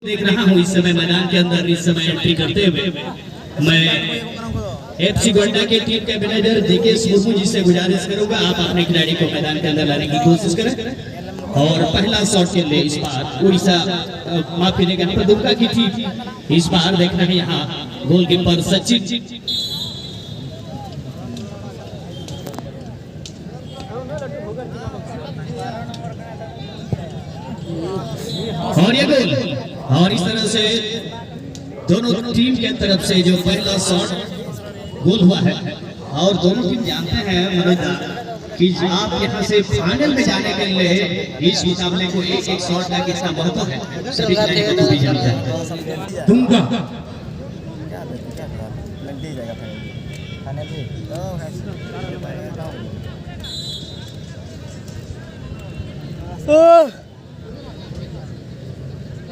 देख रहा हूँ इस समय मैदान के अंदर इस समय एंट्री करते हुए मैं एफसी गोंडा के टीम के मैनेजर जेकेएस मुर्मू जी से गुजारिश करूंगा आप अपने खिलाड़ी को मैदान के अंदर लाने की कोशिश करें। और पहला शॉट के लिए इस बार उड़ीसा माफ कीजिएगा यहाँ पर दुमका की टीम इस बार देख रहे हैं यहाँ गोलकीपर सचिन और ये गोल और इस तरह से दोनों टीम के तरफ से जो पहला शॉट गोल हुआ है और दोनों टीम जानते हैं मनोज कि आप यहां से फाइनल में जाने के लिए इस मुकाबले को एक एक शॉट का कितना महत्व है सभी खिलाड़ियों को भी जानते हैं। दुमका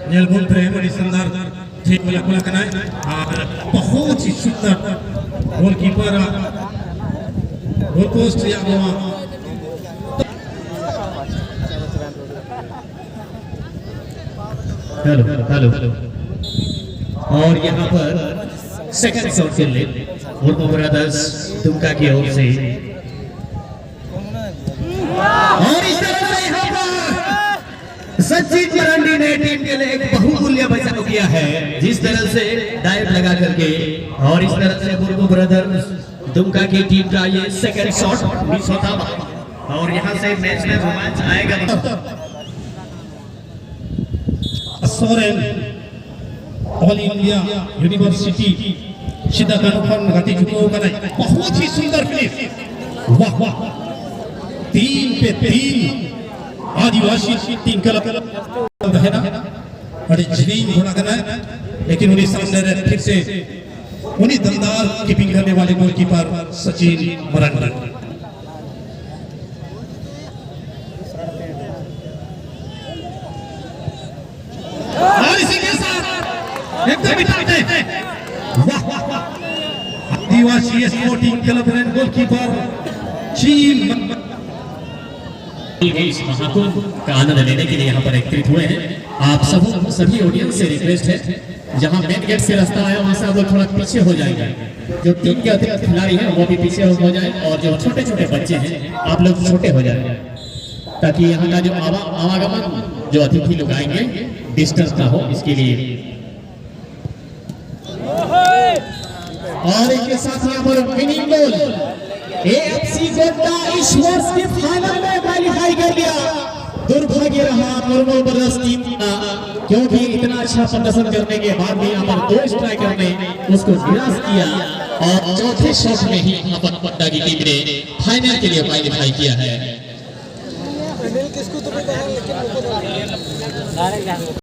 नेलबुल प्रेम और सुंदर ठीक मलकुलकन और बहुत ही सुंदर गोलकीपर गोल पोस्ट या हेलो और यहाँ पर सेकंड शॉट के लिए मुर्मू ब्रदर्स दुमका की ओर से और इस तरह से यहाँ पर सचिन मरांडी ने टीम के लिए एक बहुमूल्य बचाव किया है जिस तरह से डाइव लगा करके और इस तरह से मुर्मू ब्रदर्स दुमका की टीम का ये सेकंड शॉट मिस होता और यहाँ से मैच में रोमांच आएगा। सोरेन ऑल इंडिया यूनिवर्सिटी शिदाकानुफन गति चुको कर बहुत ही सुंदर फिनिश वाह वाह 3 पे 3 आदिवासी टीम का है ना बड़े जलील होना करना है लेकिन उन्हें सामने फिर से उन्हीं दमदार कीपिंग करने वाले गोलकीपर सचिन मरांडी और इसी के साथ एकदम बिठाते वाह वाह आदिवासी स्पोर्टिंग क्लब एंड गोलकीपर चीन इस महाकुंभ का आनंद लेने के लिए यहाँ पर एकत्रित हुए हैं। आप सभी ऑडियंस से रिक्वेस्ट है जहाँ मेन गेट से रास्ता आया वहाँ से आप लोग थोड़ा पीछे हो जाएंगे। जो टीम के अतिरिक्त खिलाड़ी हैं वो भी पीछे हो जाए और जो छोटे छोटे बच्चे हैं आप लोग छोटे हो जाएंगे ताकि यहाँ का जो आवागमन जो अतिथि लोग आएंगे डिस्टेंस ना हो इसके लिए। और इनके साथ यहाँ पर विनिंग गोल एएफसी गोंडा इस वर्ष के फाइनल में क्वालिफाई कर गया। दुर्भाग्य रहा मुर्मू ब्रदर्स टीम का क्योंकि इतना अच्छा प्रदर्शन करने के बाद भी यहाँ पर 2 स्ट्राइकर ने उसको निराश किया और चौथे शॉट में ही यहाँ पर पट्टा की टीम ने फाइनल के लिए क्वालिफाई किया है।